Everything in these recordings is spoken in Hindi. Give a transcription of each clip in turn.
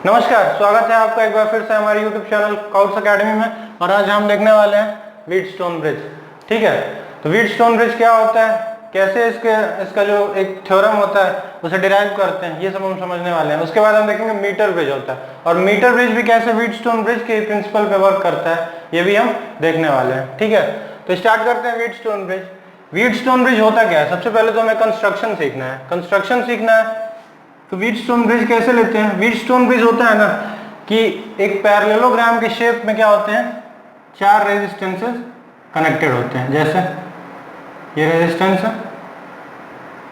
नमस्कार, स्वागत है आपका एक बार फिर से हमारे YouTube चैनल काउट्स एकेडमी में। और आज हम देखने वाले हैं व्हीटस्टोन ब्रिज। ठीक है, तो व्हीटस्टोन ब्रिज क्या होता है, कैसे इसका जो एक थ्योरम होता है उसे डिराइव करते हैं, ये सब हम समझने वाले हैं। उसके बाद हम देखेंगे मीटर ब्रिज होता है, और मीटर ब्रिज भी कैसे व्हीटस्टोन ब्रिज के प्रिंसिपल पे वर्क करता है, ये भी हम देखने वाले हैं। ठीक है, तो स्टार्ट करते हैं व्हीटस्टोन ब्रिज। व्हीटस्टोन ब्रिज होता क्या है, सबसे पहले तो हमें कंस्ट्रक्शन सीखना है। कंस्ट्रक्शन सीखना है तो व्हीटस्टोन ब्रिज कैसे लेते हैं। व्हीटस्टोन ब्रिज होता है ना कि एक पैरेललोग्राम के शेप में क्या होते हैं, चार रेजिस्टेंसेस कनेक्टेड होते हैं। जैसे ये रेजिस्टेंस है,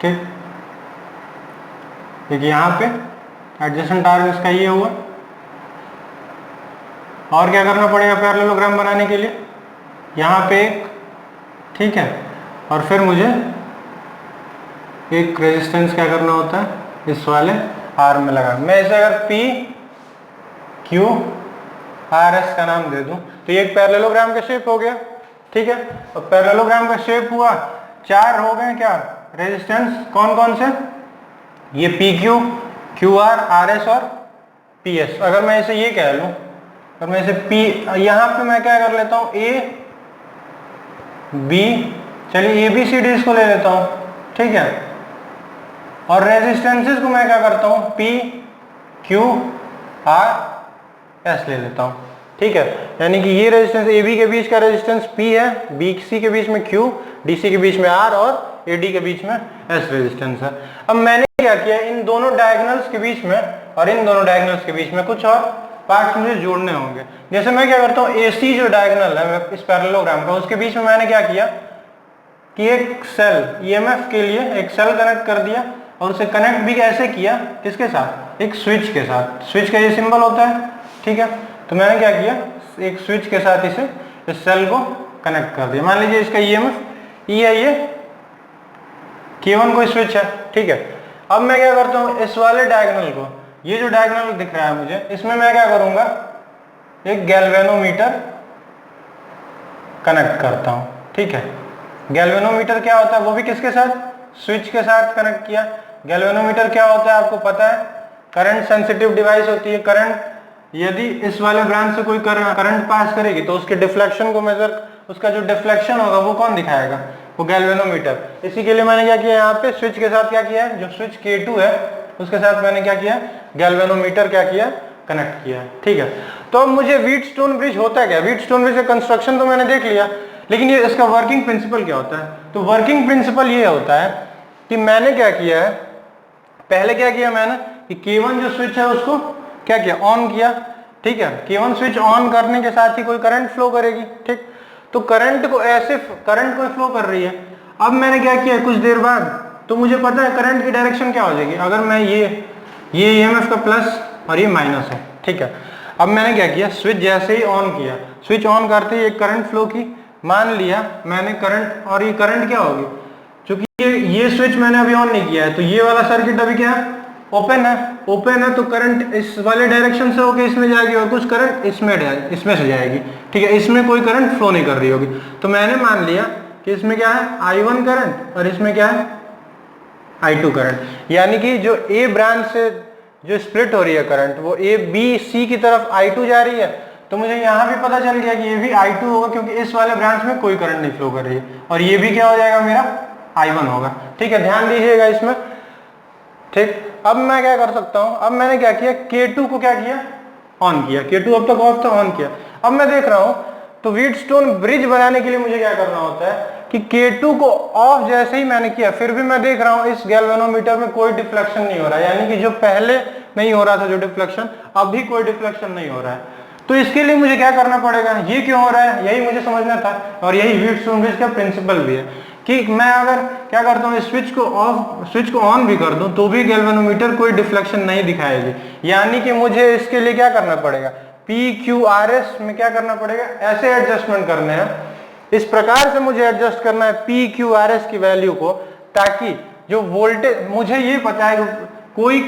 ठीक, देखिए यहाँ पे एडजेसेंट आर्म इसका ये हुआ। और क्या करना पड़ेगा पैरेललोग्राम बनाने के लिए, यहाँ पे एक, ठीक है, और फिर मुझे एक रेजिस्टेंस क्या करना होता है, इस वाले आर्म में लगा। मैं इसे अगर P Q R S का नाम दे दूं तो ये एक पैरेललोग्राम का शेप हो गया। ठीक है, और पैरेललोग्राम का शेप हुआ, चार हो गए क्या रेजिस्टेंस, कौन कौन से, ये P Q Q R R S और P S। अगर मैं इसे ये कह लूं, अगर मैं इसे P, यहाँ पे मैं क्या कर लेता हूँ A B, चलिए A B C D इसको ले लेता हूँ। ठीक है, और रेजिस्टेंसेस को मैं क्या करता हूँ P Q R S ले लेता हूँ। ठीक है, यानी कि ये रेजिस्टेंस AB के बीच का रेजिस्टेंस P है, BC के बीच में Q, DC के बीच में R और AD के बीच में S रेजिस्टेंस है। अब मैंने क्या किया, इन दोनों डायगोनल्स के बीच में और इन दोनों डायगोनल्स के बीच में कुछ और पार्ट्स मुझे जोड़ने होंगे। जैसे मैं क्या करता हूँ, AC जो डायगोनल है इस पैरेललोग्राम का, उसके बीच में मैंने क्या किया कि एक सेल EMF के लिए एक सेल कनेक्ट कर दिया, और उसे कनेक्ट भी ऐसे किया, किसके साथ, एक स्विच के साथ। स्विच का ये सिंबल होता है। ठीक है, तो मैंने क्या किया, एक स्विच के साथ इसे, इस सेल को कनेक्ट कर दिया। मान लीजिए इसका EMF E है, ये K1 कोई स्विच है। ठीक है, अब मैं क्या करता हूँ, इस वाले डायगोनल को, ये जो डायगोनल दिख रहा है मुझे, इसमें मैं क्या करूंगा, एक गैल्वेनोमीटर कनेक्ट करता हूँ। ठीक है, गैल्वेनोमीटर क्या होता है, वो भी किसके साथ, स्विच के साथ कनेक्ट किया। गैल्वेनोमीटर क्या होता है आपको पता है, करंट सेंसिटिव डिवाइस होती है। करंट यदि इस वाले ब्रांच से कोई करंट पास करेगी तो उसके डिफ्लेक्शन को मेजर, उसका जो डिफ्लेक्शन होगा वो कौन दिखाएगा, वो गैल्वेनोमीटर। इसी के लिए मैंने क्या किया, यहाँ पे स्विच के साथ क्या किया है, जो स्विच K2 है उसके साथ मैंने क्या किया, गैल्वेनोमीटर क्या किया, कनेक्ट किया। ठीक है, तो अब मुझे व्हीटस्टोन ब्रिज होता है क्या, व्हीटस्टोन ब्रिज का कंस्ट्रक्शन तो मैंने देख लिया, लेकिन ये इसका वर्किंग प्रिंसिपल क्या होता है। तो वर्किंग प्रिंसिपल ये होता है कि मैंने क्या किया है, पहले क्या किया मैंने कि K1 जो स्विच है उसको क्या किया, ऑन किया। ठीक है, K1 स्विच ऑन करने के साथ ही कोई करंट फ्लो करेगी। ठीक, तो करंट को ऐसे, करंट को फ्लो कर रही है। अब मैंने क्या किया, कुछ देर बाद तो मुझे पता है करंट की डायरेक्शन क्या हो जाएगी, अगर मैं ये EMF का प्लस और ये माइनस है। ठीक है, अब मैंने क्या किया, स्विच जैसे ही ऑन किया, स्विच ऑन करते ही एक करंट फ्लो की, मान लिया मैंने करंट, और ये करंट क्या होगी, क्योंकि ये स्विच मैंने अभी ऑन नहीं किया है तो ये वाला सर्किट अभी क्या है, ओपन है। ओपन है तो करंट इस वाले डायरेक्शन से होके इसमें जाएगी, और कुछ करंट इसमें से जाएगी। ठीक है, इसमें कोई करंट फ्लो नहीं कर रही होगी। तो मैंने मान लिया कि इसमें क्या है, I1 करंट, और इसमें क्या है, I2 करंट। यानी कि जो A ब्रांच से जो स्प्लिट हो रही है करंट, वो A B C की तरफ I2 जा रही है। तो मुझे यहाँ भी पता चल गया कि ये भी I2 होगा, क्योंकि इस वाले ब्रांच में कोई करंट नहीं फ्लो कर रही है, और ये भी क्या हो जाएगा, मेरा I1 होगा। ठीक है, ध्यान दीजिएगा इसमें। ठीक, अब मैं क्या कर सकता हूं, अब मैंने क्या किया, K2 को क्या किया, ऑन किया। K2 अब तक ऑफ था, ऑन किया। अब मैं देख रहा हूं, तो व्हीटस्टोन ब्रिज बनाने के लिए मुझे क्या करना होता है कि K2 को ऑफ जैसे ही मैंने किया, फिर भी मैं देख रहा हूं इस गैल्वेनोमीटर में कोई डिफ्लेक्शन नहीं हो रहा है, यानी कि जो पहले नहीं हो रहा था जो डिफ्लेक्शन, अब भी कोई डिफ्लेक्शन नहीं हो रहा है। तो इसके लिए मुझे क्या करना पड़ेगा, ये क्यों हो रहा है, यही मुझे समझना था, और यही व्हीटस्टोन ब्रिज का प्रिंसिपल भी है कि मैं अगर क्या करता हूँ, स्विच को ऑफ, स्विच को ऑन भी कर दूं तो भी गैल्वेनोमीटर कोई डिफ्लेक्शन नहीं दिखाएगी। यानी कि मुझे इसके लिए क्या करना पड़ेगा, PQRS में क्या करना पड़ेगा, ऐसे एडजस्टमेंट करने हैं, इस प्रकार से मुझे एडजस्ट करना है PQRS की वैल्यू को, ताकि जो वोल्टेज, मुझे ये पता है कि कोई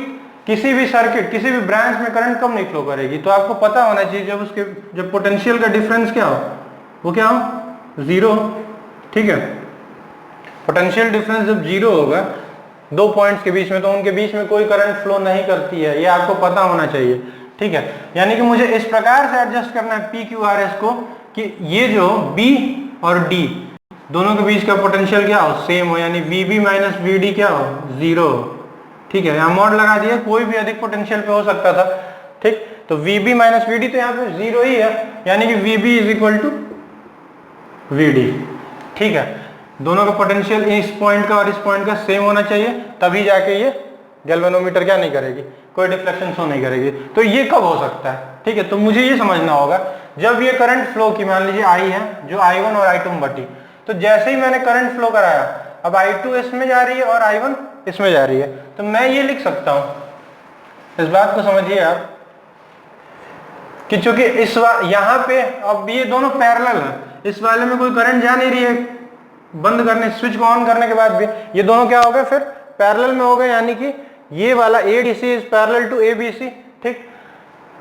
किसी भी सर्किट, किसी भी ब्रांच में करंट कब नहीं फ्लो करेगी। तो आपको पता होना चाहिए जब उसके, जब पोटेंशियल का डिफरेंस क्या हो, वो क्या हो, जीरो। ठीक है, पोटेंशियल डिफरेंस जब जीरो होगा दो पॉइंट्स के बीच में, तो उनके बीच में कोई करंट फ्लो नहीं करती है, ये आपको पता होना चाहिए। ठीक है, यानी कि मुझे इस प्रकार से एडजस्ट करना है पी क्यू आर एस को कि ये जो बी और डी दोनों के बीच का पोटेंशियल क्या हो, सेम हो, यानी v b minus v d क्या हो, जीरो। ठीक है, यहाँ मॉड लगा दिया, कोई भी अधिक पोटेंशियल पे हो सकता था। ठीक, तो v b minus v d तो यहाँ पे जीरो ही है, यानी कि v b is equal to v d. ठीक है, दोनों का पोटेंशियल इस पॉइंट का और इस पॉइंट का सेम होना चाहिए, तभी जाके ये गैल्वेनोमीटर क्या नहीं करेगी, कोई डिफ्लेक्शन शो नहीं करेगी। तो ये कब हो सकता है? ठीक है, तो मुझे ये समझना होगा जब ये करंट फ्लो की मान लीजिए आई है, जो I1 और I2 में बटी, तो जैसे ही मैंने करंट फ्लो कराया, अब I2 इसमें जा रही है और I1 इसमें जा रही है, तो मैं ये लिख सकता हूं, इस बात को समझिए आप, कि चूंकि इस यहाँ पे अब ये दोनों पैरेलल है, इस वाले में कोई करंट जा नहीं रही है, बंद करने स्विच को ऑन करने के बाद भी ये दोनों क्या हो गए, फिर पैरेलल में हो गए, यानी कि ये वाला ADC is parallel to ABC। ठीक,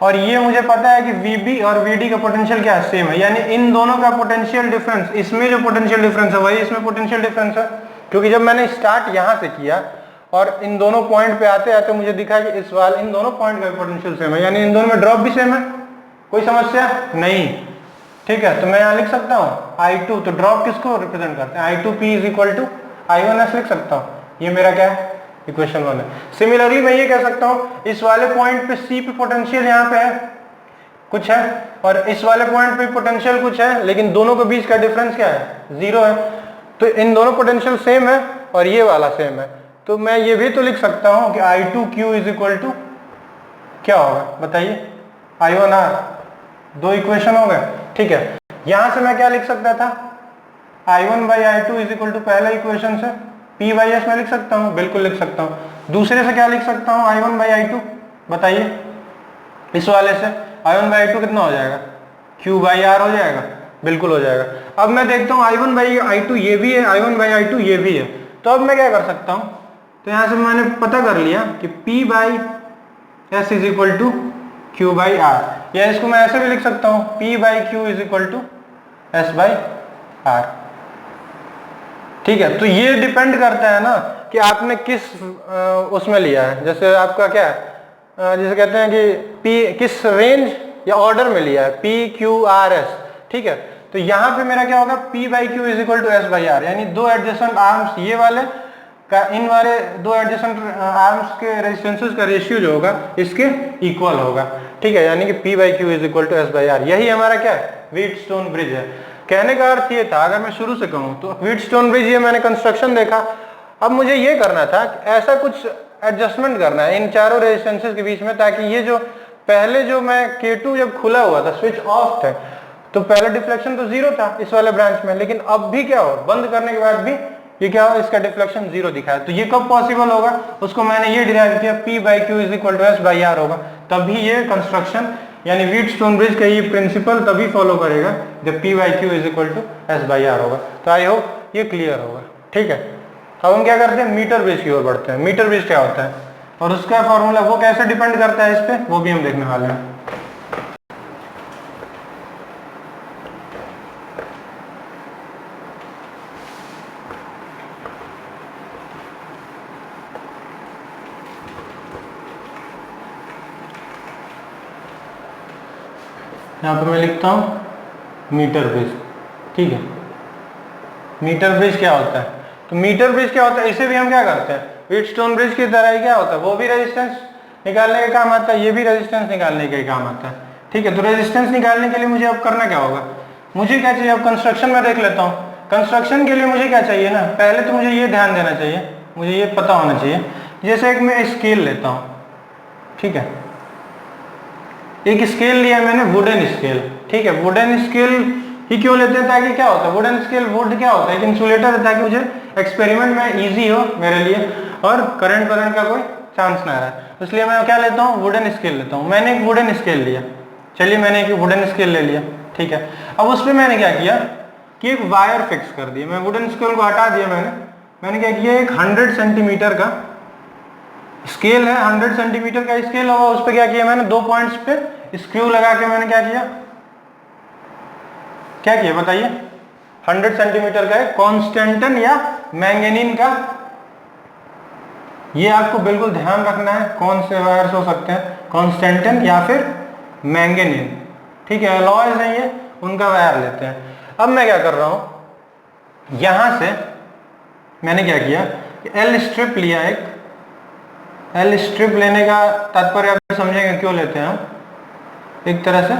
और ये मुझे पता है कि VB और VD का पोटेंशियल क्या है, सेम है, यानी इन दोनों का पोटेंशियल डिफरेंस, इसमें जो पोटेंशियल डिफरेंस है वही इसमें पोटेंशियल डिफरेंस है, क्योंकि जब मैंने स्टार्ट यहां से किया और इन दोनों पॉइंट पे आते आते मुझे दिखा कि इस वाले इन दोनों पॉइंट का पोटेंशियल सेम है, यानी इन दोनों में ड्रॉप भी सेम है, कोई समस्या नहीं। ठीक है, तो मैं यहाँ लिख सकता हूँ I2, तो ड्रॉप किसको रिप्रेजेंट करते हैं, I2P is equal to I1S लिख सकता हूँ, ये मेरा क्या है, इक्वेशन 1 है। सिमिलरली मैं ये कह सकता हूँ इस वाले पॉइंट पे C पे पोटेंशियल यहाँ पे है कुछ है, और इस वाले पॉइंट पे पोटेंशियल कुछ है, लेकिन दोनों के बीच का डिफरेंस क्या है, जीरो है, तो इन दोनों पोटेंशियल सेम है और ये वाला सेम है, तो मैं ये भी तो लिख सकता हूँ कि I2Q इज इक्वल टू क्या होगा बताइए, I1R, दो इक्वेशन हो गए। ठीक है, यहां से मैं क्या लिख सकता था, I1 by I2 is equal to पहला इक्वेशन से P बाई S में लिख सकता हूं, बिल्कुल लिख सकता हूं। दूसरे से क्या लिख सकता हूं, I1 बाई I2, बताइए, इस वाले से I1 बाई I2 कितना हो जाएगा, Q बाई R हो जाएगा, बिल्कुल हो जाएगा। अब मैं देखता हूं I1 बाई I2 ये भी है, I1 बाई I2 ये भी है, तो अब मैं क्या कर सकता हूं, तो यहां से मैंने पता कर लिया कि P by S is equal to Q by R, या इसको मैं ऐसे भी लिख सकता हूं P by Q is equal to S by R। ठीक है, तो ये डिपेंड करता है ना कि आपने किस उसमें लिया है, जैसे आपका क्या है, जैसे कहते हैं कि P किस रेंज या ऑर्डर में लिया है, P Q R S। ठीक है, तो यहाँ पे मेरा क्या होगा, P by Q is equal to S by R, यानी दो एडजेसेंट आर्म्स ये वाले का इन वाले दो एडजेसेंट आर्म्स के रेजिस्टेंसेस का रेशियो जो होगा इसके इक्वल होगा। ठीक है, यानी कि P by Q is equal to S by R, यही हमारा क्या है, व्हीटस्टोन ब्रिज है। कहने का अर्थ ये था, अगर मैं शुरू से कहूँ तो व्हीटस्टोन ब्रिज, ये मैंने कंस्ट्रक्शन देखा, अब मुझे ये करना था ऐसा कुछ एडजस्टमेंट करना है इन चारों रेजिस्टेंसेस के बीच में, ताकि ये जो पहले जो मैं K2 जब खुला हुआ था, स्विच ऑफ थे, तो पहले डिफ्लेक्शन तो जीरो था इस वाले ब्रांच में, लेकिन अब भी क्या हो, बंद करने के बाद भी ये क्या हो, इसका डिफ्लेक्शन जीरो दिखा है। तो ये कब पॉसिबल होगा, उसको मैंने ये डिराइव किया, P by Q is equal to S by R होगा, तभी ये कंस्ट्रक्शन यानी व्हीटस्टोन ब्रिज का ये प्रिंसिपल तभी फॉलो करेगा जब P by Q is equal to S by R होगा। तो आई होप ये क्लियर होगा। ठीक है, अब हम क्या करते हैं, मीटर ब्रिज की ओर बढ़ते हैं। मीटर ब्रिज क्या होता है और उसका फॉर्मूला वो कैसे डिपेंड करता है इस पे, वो भी हम देखने वाले हैं। यहाँ पे मैं लिखता हूँ मीटर ब्रिज। ठीक है, मीटर ब्रिज क्या होता है, तो मीटर ब्रिज क्या होता है, इसे भी हम क्या करते हैं, व्हीटस्टोन ब्रिज की तरह ही क्या होता है, वो भी रेजिस्टेंस निकालने का काम आता है, ये भी रेजिस्टेंस निकालने का काम आता है। ठीक है, तो रेजिस्टेंस निकालने के लिए मुझे अब करना क्या होगा, मुझे क्या चाहिए, अब कंस्ट्रक्शन में देख लेता हूँ। कंस्ट्रक्शन के लिए मुझे क्या चाहिए ना, पहले तो मुझे ये ध्यान देना चाहिए, मुझे ये पता होना चाहिए, जैसे एक मैं स्केल लेता हूँ। ठीक है, एक स्केल लिया मैंने, वुडन स्केल। ठीक है, वुडन स्केल ही क्यों लेते हैं, ताकि क्या होता है, वुडन स्केल, वुड क्या होता है, एक इंसुलेटर है, ताकि मुझे एक्सपेरिमेंट में इजी हो मेरे लिए और करंट का कोई चांस ना रहे, इसलिए मैं क्या लेता हूँ, वुडन स्केल लेता हूँ। मैंने एक वुडन स्केल लिया, चलिए मैंने एक वुडन स्केल ले लिया। ठीक है, अब उस पर मैंने क्या किया कि एक वायर फिक्स कर दिया, मैं वुडन स्केल को हटा दिया, मैंने क्या किया, एक 100 सेंटीमीटर का स्केल है, 100 सेंटीमीटर का स्केल होगा, उस पर क्या किया मैंने, दो पॉइंट्स पे स्क्रू लगा के मैंने क्या किया बताइए, 100 सेंटीमीटर का कॉन्स्टेंटन या मैंगनीन का ये आपको बिल्कुल ध्यान रखना है कौन से वायर्स हो सकते हैं, कॉन्स्टेंटिन या फिर मैंगनीज, ठीक है, एलॉयज हैं ये, उनका वायर लेते हैं। अब मैं क्या कर रहा हूं, यहां से मैंने क्या किया, एल स्ट्रिप लिया, एक एल स्ट्रिप लेने का तात्पर्य आप समझेंगे क्यों लेते हैं हम। एक तरह से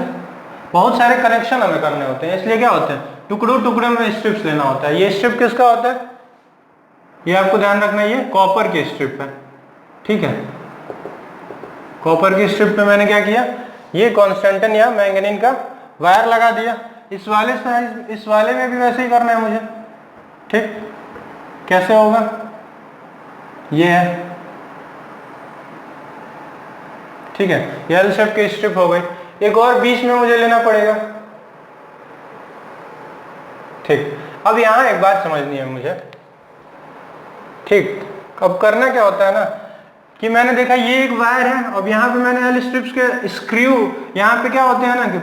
बहुत सारे कनेक्शन हमें करने होते हैं, इसलिए क्या होते हैं, टुकड़ों टुकड़ों में स्ट्रिप्स लेना होता है। ये स्ट्रिप किसका होता है, ये आपको ध्यान रखना है, ये कॉपर की स्ट्रिप है, ठीक है। कॉपर की स्ट्रिप पे मैंने क्या किया, ये कॉन्स्टेंटिन या मैंगनीज का वायर लगा दिया। इस वाले साइज, इस वाले में भी वैसे ही करना है मुझे, ठीक। कैसे होगा, ये है, ठीक है, ये एल शेप की स्ट्रिप हो गई। एक और बीच में मुझे लेना पड़ेगा, ठीक। अब यहां एक बात समझनी है मुझे, ठीक। अब करना क्या होता है ना कि मैंने देखा ये एक वायर है, अब यहाँ पे मैंने एल स्ट्रिप्स के स्क्रू, यहाँ पे क्या होते हैं ना कि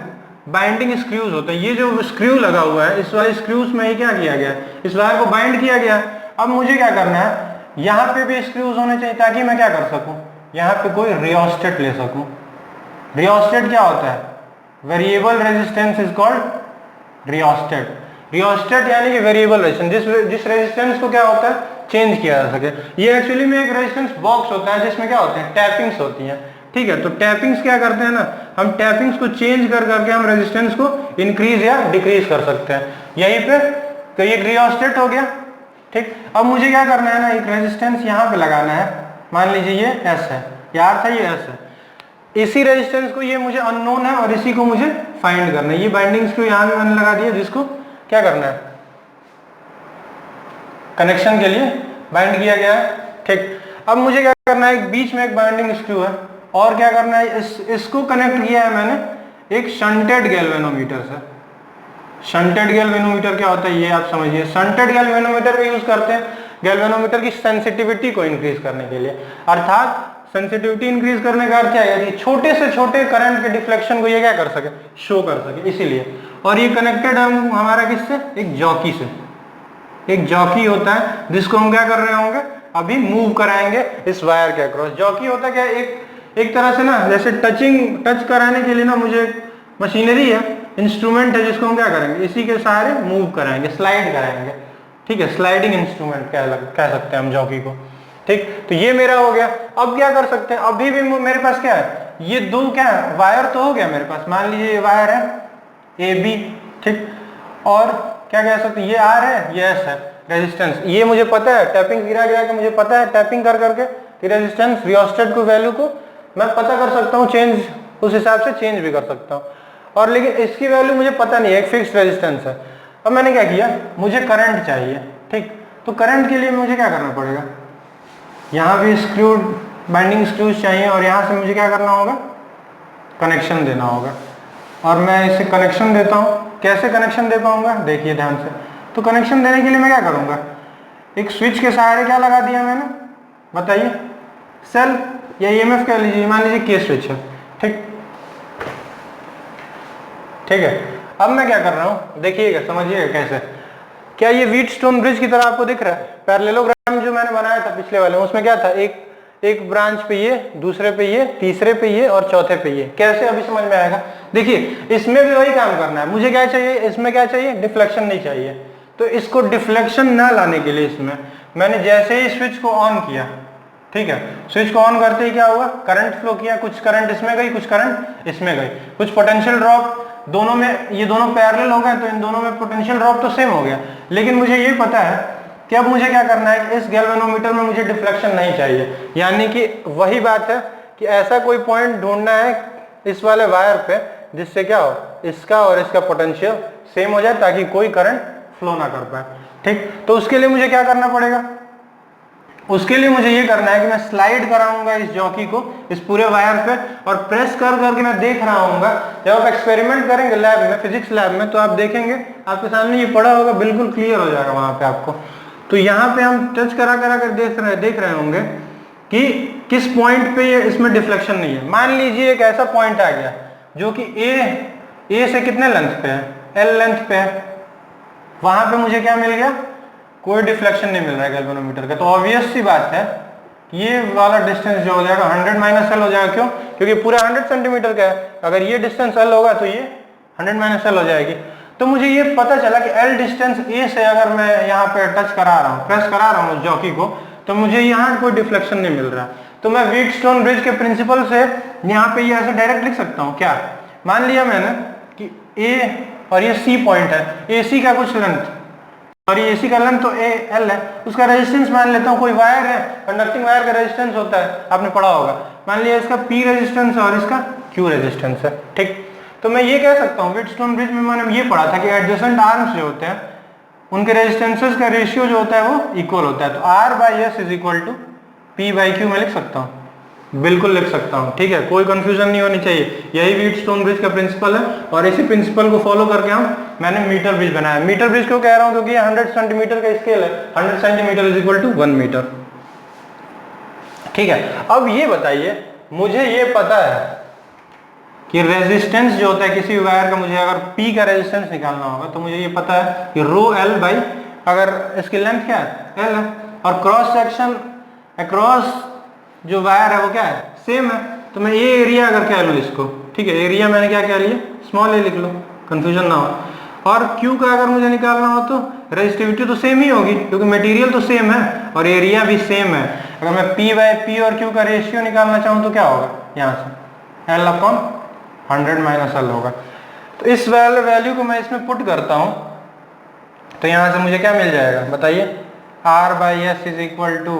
बाइंडिंग स्क्रूज होते हैं, ये जो स्क्रू लगा हुआ है इस वाले स्क्रूज में ही क्या किया गया है, इस वायर को बाइंड किया गया। अब मुझे क्या करना है, यहाँ पे भी स्क्रूज होने चाहिए ताकि मैं क्या कर सकूं, यहाँ पे कोई रियोस्टेट ले सकूं। रियोस्टेट क्या होता है, variable resistance is called rheostat. Rheostat यानी कि वेरिएबल रेजिस्टेंस, जिस रेजिस्टेंस को क्या होता है चेंज किया जा सके। ये एक्चुअली में एक रेजिस्टेंस बॉक्स होता है जिसमें क्या होते हैं, टैपिंग्स होती हैं, ठीक है। तो टैपिंग्स क्या करते हैं ना, हम टैपिंग्स को चेंज कर करके हम रेजिस्टेंस को इंक्रीज या डिक्रीज कर सकते हैं यहीं पे। तो ये रियोस्टेट हो गया, ठीक। अब मुझे क्या करना है ना, एक रेजिस्टेंस यहाँ पे लगाना है, मान लीजिए ये एस है, यार था ये एस है। इसी रेजिस्टेंस को, ये मुझे अननोन है और इसी को मुझे फाइंड करना है। ये बाइंडिंग्स को यहाँ भी मैंने लगा दिया, जिसको क्या करना है, कनेक्शन के लिए बाइंड किया गया है, ठीक। अब मुझे क्या करना है, एक बीच में एक बाइंडिंग स्क्रू है और क्या करना है, इसको कनेक्ट किया है मैंने एक शंटेड गैल्वेनोमीटर से। शंटेड गैल्वेनोमीटर क्या होता है ये आप समझिए। शंटेड गैल्वेनोमीटर का यूज करते हैं गैल्वेनोमीटर की सेंसिटिविटी को इंक्रीज करने के लिए, अर्थात सेंसिटिविटी इंक्रीज करने का अर्थ क्या है, छोटे से छोटे करंट के डिफ्लेक्शन को ये क्या कर सके, शो कर सके, इसीलिए। और ये कनेक्टेड हम हमारा किससे, एक जॉकी से। एक जॉकी होता है जिसको हम क्या कर रहे होंगे, अभी मूव कराएंगे इस वायर के अक्रॉस। जॉकी होता क्या, एक तरह से ना जैसे टच कराने के लिए ना मुझे मशीनरी है, इंस्ट्रूमेंट है, जिसको हम क्या करेंगे, इसी के सहारे मूव कराएंगे, स्लाइड कराएंगे, ठीक है। स्लाइडिंग इंस्ट्रूमेंट कह सकते हैं हम जॉकी को, ठीक। तो ये मेरा हो गया। अब क्या कर सकते हैं, अभी भी मेरे पास क्या है, ये दो क्या है, वायर तो हो गया मेरे पास, मान लीजिए ये वायर है ए बी, ठीक। और क्या कह सकते हैं, ये आर है, ये एस है रेजिस्टेंस। ये मुझे पता है, टैपिंग गिरा गया कि मुझे पता है, टैपिंग कर करके कि रेजिस्टेंस रियोस्टेट को वैल्यू को मैं पता कर सकता हूँ, चेंज उस हिसाब से चेंज भी कर सकता हूँ। और लेकिन इसकी वैल्यू मुझे पता नहीं है, एक फिक्स्ड रेजिस्टेंस है। अब मैंने क्या किया, मुझे करंट चाहिए, ठीक। तो करंट के लिए मुझे क्या करना पड़ेगा, यहाँ भी स्क्रू, बाइंडिंग स्क्रूज चाहिए और यहाँ से मुझे क्या करना होगा, कनेक्शन देना होगा। और मैं इसे कनेक्शन देता हूँ, कैसे कनेक्शन दे पाऊंगा, देखिए ध्यान से। तो कनेक्शन देने के लिए मैं क्या करूंगा, एक स्विच के सहारे क्या लगा दिया मैंने, बताइए, सेल या ईएमएफ कह लीजिए, मान लीजिए के स्विच है, ठीक, ठीक है। अब मैं क्या कर रहा हूं, देखिएगा, समझिएगा कैसे। क्या ये व्हीटस्टोन ब्रिज की तरह आपको दिख रहा है, पैरेललोग्राम जो मैंने बनाया था पिछले वाले, उसमें क्या था, एक ब्रांच पे ये, दूसरे पे ये, तीसरे पे ये और चौथे पे ये। कैसे, अभी समझ में आएगा। देखिए इसमें भी वही काम करना है, मुझे क्या चाहिए, इसमें क्या चाहिए, डिफ्लेक्शन नहीं चाहिए। तो इसको डिफ्लेक्शन ना लाने के लिए इसमें मैंने जैसे ही स्विच को ऑन किया, ठीक है, स्विच को ऑन करते ही क्या हुआ, करंट फ्लो किया, कुछ करंट इसमें गई, कुछ करंट इसमें गई, कुछ पोटेंशियल ड्रॉप दोनों में, ये दोनों पैरेलल हो गए तो इन दोनों में पोटेंशियल ड्रॉप तो सेम हो गया। लेकिन मुझे ये पता है कि अब मुझे क्या करना है, इस गैल्वेनोमीटर में मुझे डिफ्लेक्शन नहीं चाहिए। यानी कि वही बात है कि ऐसा कोई पॉइंट ढूंढना है इस वाले वायर पे जिससे क्या हो, इसका और इसका पोटेंशियल सेम हो जाए ताकि कोई करंट फ्लो ना कर पाए, ठीक। तो उसके लिए मुझे क्या करना पड़ेगा, उसके लिए मुझे ये करना है कि मैं स्लाइड कराऊंगा इस जॉकी को इस पूरे वायर पे और प्रेस कर करके मैं देख रहा हूंगा। जब आप एक्सपेरिमेंट करेंगे लैब में, फिजिक्स लैब में, तो आप देखेंगे आपके सामने ये पड़ा होगा, बिल्कुल क्लियर हो जाएगा वहां पे आपको। तो यहाँ पे हम टच करा करा कर देख रहे होंगे कि किस पॉइंट पे ये इसमें डिफ्लेक्शन नहीं है। मान लीजिए एक ऐसा पॉइंट आ गया जो कि ए से कितने लेंथ पे है, एल लेंथ पे है, वहां पे मुझे क्या मिल गया, कोई डिफ्लेक्शन नहीं मिल रहा है गैल्वेनोमीटर का। तो ऑब्वियस सी बात है ये वाला डिस्टेंस जो हो जाएगा 100 माइनस एल हो जाएगा। क्यों? क्योंकि पूरा 100 सेंटीमीटर का है, अगर ये डिस्टेंस एल होगा तो ये 100 माइनस एल हो जाएगी। तो मुझे ये पता चला कि एल डिस्टेंस ए से अगर मैं यहाँ पे टच करा रहा हूँ, प्रेस करा रहा हूँ जॉकी को, तो मुझे यहाँ कोई डिफ्लेक्शन नहीं मिल रहा। तो मैं व्हीटस्टोन ब्रिज के प्रिंसिपल से यहाँ पे ये ऐसे डायरेक्ट लिख सकता हूँ। क्या? मान लिया मैंने कि ए और ये सी पॉइंट है, ए सी का कुछ लेंथ और ये एसी का लेंथ तो ए एल है, उसका रेजिस्टेंस मान लेता हूँ, कोई वायर है, कंडक्टिंग वायर का रेजिस्टेंस होता है, आपने पढ़ा होगा। मान लिया इसका पी रेजिस्टेंस है और इसका क्यू रेजिस्टेंस है, ठीक। तो मैं ये कह सकता हूँ, व्हीटस्टोन ब्रिज में मैंने ये पढ़ा था कि एडजेसेंट आर्म्स जो होते हैं उनके रेजिस्टेंसेस का रेशियो जो होता है वो इक्वल होता है। तो r by S is equal to p by q मैं लिख सकता हूँ, बिल्कुल लिख सकता हूँ, ठीक है, कोई कंफ्यूजन नहीं होनी चाहिए। यही व्हीटस्टोन ब्रिज का प्रिंसिपल है और इसी प्रिंसिपल को फॉलो करके मैंने मीटर ब्रिज बनाया। मीटर ब्रिज क्यों कह रहा हूँ? क्योंकि ये 100 सेंटीमीटर का स्केल है, 100 centimetre is equal to 1 metre, ठीक है। अब ये बताइए, मुझे ये पता है कि रेजिस्टेंस जो होता है किसी भी वायर का, मुझे अगर P का रेजिस्टेंस निकालना होगा तो मुझे ये पता है कि रो एल बाई, अगर इसकी लेंथ क्या है? एल है, और क्रॉस सेक्शन अक्रॉस जो वायर है वो क्या है? सेम है। तो मैं ये एरिया अगर कह लूँ इसको, ठीक है, एरिया मैंने क्या कह लिया? स्मॉल ए लिख लो, कंफ्यूजन ना हो। और क्यू का अगर मुझे निकालना हो तो रेजिस्टिविटी तो सेम ही होगी क्योंकि मटेरियल तो सेम है और एरिया भी सेम है। अगर मैं P बाई P और Q का रेशियो निकालना चाहूँ तो क्या होगा? यहाँ से L अपॉन 100 माइनस एल होगा। तो इस वाले वैल्यू को मैं इसमें पुट करता हूँ तो यहाँ से मुझे क्या मिल जाएगा बताइए? R by S is equal to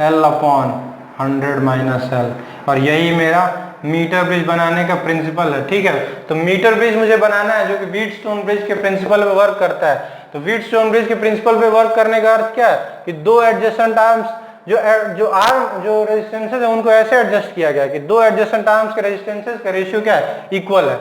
L upon 100 minus L, और यही मेरा मीटर ब्रिज बनाने का प्रिंसिपल है, ठीक है। तो मीटर ब्रिज मुझे बनाना है जो कि व्हीटस्टोन ब्रिज के प्रिंसिपल पे वर्क करता है। तो व्हीटस्टोन ब्रिज के प्रिंसिपल पे वर्क करने का अर्थ क्या है कि दो एडजेसेंट आर्म्स जो रेजिस्टेंसेस है उनको ऐसे एडजस्ट किया गया कि दो एडजेसेंट आर्म्स के रेजिस्टेंसेस का रेशियो क्या है? इक्वल है,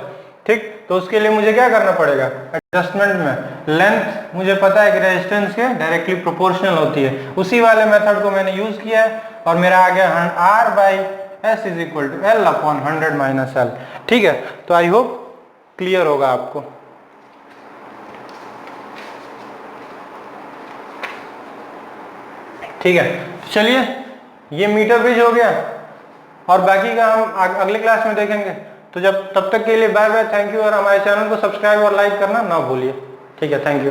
ठीक। तो उसके लिए मुझे क्या करना पड़ेगा? एडजस्टमेंट में लेंथ मुझे पता है कि रेजिस्टेंस के डायरेक्टली प्रोपोर्शनल होती है, उसी वाले मेथड को मैंने यूज किया है और मेरा आ गया R by S is equal to L upon 100 minus L, ठीक है। तो आई होप क्लियर होगा आपको। ठीक है, चलिए ये मीटर ब्रिज हो गया और बाकी का हम अगले क्लास में देखेंगे। तो तब तक के लिए बाय बाय, थैंक यू, और हमारे चैनल को सब्सक्राइब और लाइक करना ना भूलिए, ठीक है, थैंक यू।